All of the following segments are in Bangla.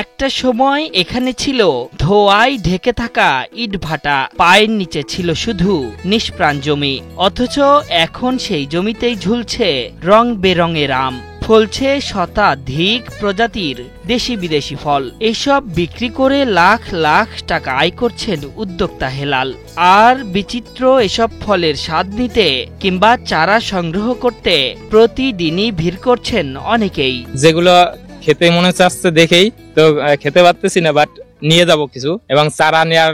একটা সময় এখানে ছিল ধোঁয়ায় ঢেকে থাকা ইটভাটা, পায়ের নিচে ছিল শুধু নিষ্প্রাণ জমি। অথচ এখন সেই জমিতেই ঝুলছে রং বেরঙের আম, ফলছে শতাধিক প্রজাতির দেশি বিদেশি ফল। এসব বিক্রি করে লাখ লাখ টাকা আয় করছেন উদ্যোক্তা হেলাল। আর বিচিত্র এসব ফলের স্বাদ নিতে কিংবা চারা সংগ্রহ করতে প্রতিদিনই ভিড় করছেন অনেকেই। যেগুলো খেতে মনে চাচ্ছে দেখেই তো খেতে পারতেছি না, বাট নিয়ে যাব কিছু, এবং চারা নেওয়ার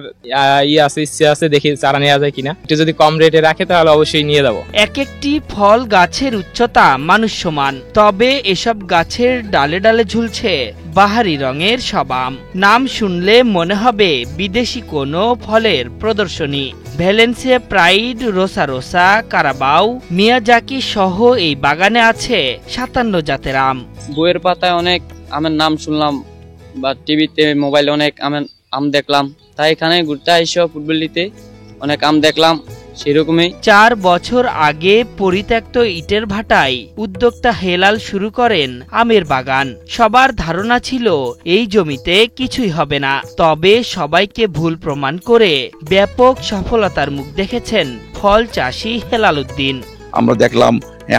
ইচ্ছে আছে, দেখি চারা নেওয়া যায় কিনা। একটু যদি কম রেটে রাখে তাহলে অবশ্যই নিয়ে যাব। এক একটি ফল গাছের উচ্চতা মানুষ সমান, তবে এসব গাছের ডালে ডালে ঝুলছে বাহারি রঙের সব আম। নাম শুনলে মনে হবে বিদেশি কোনো ফলের প্রদর্শনী। Valencia pride, Rosa Rosa, Carabao, Miyazaki সহ এই বাগানে আছে 57 জাতের আম। বইয়ের পাতায় অনেক আমের নাম শুনলাম বা টিভিতে মোবাইলে অনেক আম দেখলাম, তাই এখানে ঘুরতে আইসো ফুটবলিতে অনেক আম দেখলাম। সেরকমই 4 বছর আগে পরিত্যক্ত ইটের ভাটায় উদ্যোক্তা হেলাল শুরু করেন আমের বাগান। সবার ধারণা ছিল এই জমিতে কিছুই হবে না, তবে সবাইকে ভুল প্রমাণ করে ব্যাপক সফলতার মুখ দেখেছেন ফল চাষী হেলাল উদ্দিন। আমরা দেখলাম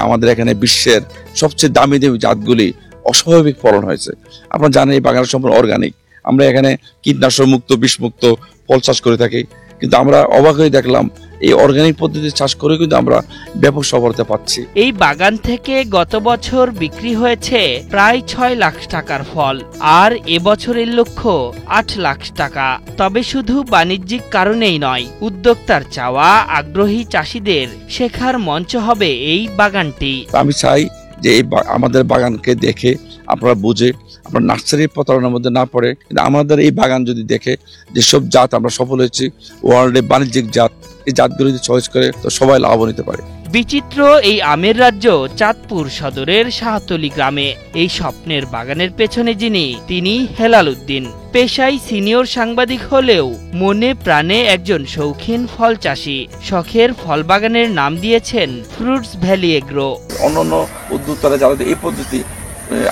আমাদের এখানে বিশ্বের সবচেয়ে দামি দামি জাতগুলি অস্বাভাবিক ফলন হয়েছে। আপনারা জানেন এই বাগান সম্পূর্ণ অর্গানিক, আমরা এখানে কীটনাশক মুক্ত বিষমুক্ত ফল চাষ করে থাকি, কিন্তু আমরা অবাক হয়ে দেখলাম এই অর্গানিক পদ্ধতিতে চাষ করে কিন্তু আমরা ব্যাপক সফলতা পাচ্ছি। এই বাগান থেকে গত বছর বিক্রি হয়েছে প্রায় 6 লাখ টাকার ফল, আর এবছরের লক্ষ্য 8 লাখ টাকা। তবে শুধু বাণিজ্যিক কারণেই নয়, উদ্যোক্তার চাওয়া আগ্রহী চাষীদের শেখার মঞ্চ হবে এই বাগানটি। আমি চাই যে এই আমাদের বাগানকে দেখে আপনারা বুঝে আপনার নার্সারির প্রতারণার মধ্যে না পড়ে, কিন্তু আমাদের এই বাগান যদি দেখে যেসব জাত আমরা সফল হয়েছি ওয়ার্ল্ডে বাণিজ্যিক জাত, এই জাতগুলো যদি চয়েস করে তো সবাই লাভ নিতে পারে। বিচিত্র এই আমের রাজ্য চাঁদপুর সদরের শাহতলী গ্রামে। এই স্বপ্নের বাগানের পেছনে যিনি, তিনি হেলাল উদ্দিন। পেশায় সিনিয়র সাংবাদিক হলেও মনে প্রাণে একজন শৌখিন ফল চাষী। শখের ফল বাগানের নাম দিয়েছেন ফ্রুটস ভ্যালি এগ্রো। অন্যান্য উদ্যোক্তারা যারা এই পদ্ধতি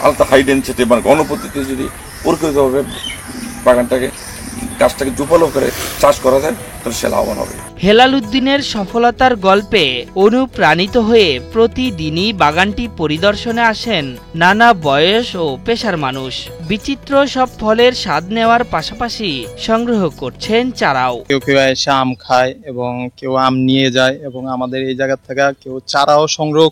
আলাদা হাই ডেনসিটি মানে গণপদ্ধতি যদি পরিকল্পিতভাবে বাগানটাকে গাছটাকে জোপালো করে চাষ করা যায় তাহলে সে লাভবান হবে। হেলাল উদ্দিনের সফলতার গল্পে অনুপ্রাণিত হয়ে প্রতিদিনই বাগানটি পরিদর্শনে আসেন নানা বয়স ও পেশার মানুষ। বিচিত্র সব ফলের স্বাদ নেওয়ার পাশাপাশি সংগ্রহ করছেন চারাও। কেউ কেউ এসে আম খায় এবং কেউ আম নিয়ে যায়, এবং আমাদের এই জায়গা থেকে কেউ চারাও সংগ্রহ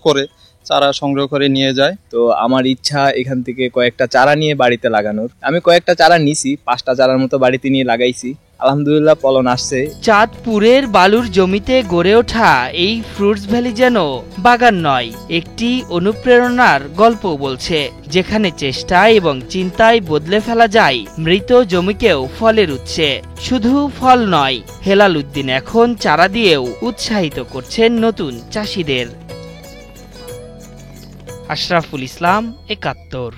করে নিয়ে যায়। তো আমার ইচ্ছা এখান থেকে কয়েকটা চারা নিয়ে বাড়িতে লাগানোর। আমি কয়েকটা চারা নিছি, 5টা চারার মতো বাড়িতে নিয়ে লাগাইছি, আলহামদুলিল্লাহ ফলন আসছে। চাঁদপুরের বালুর জমিতে গড়ে ওঠা এই ফ্রুটস ভ্যালি যেন বাগান নয়, একটি অনুপ্রেরণার গল্প বলছে, যেখানে চেষ্টা এবং চিন্তায় বদলে ফেলা যায় মৃত জমিকেও ফলের উৎসে। শুধু ফল নয়, হেলাল উদ্দিন এখন চারা দিয়েও উৎসাহিত করছেন নতুন চাষীদের। আশরাফুল ইসলাম, ৭১।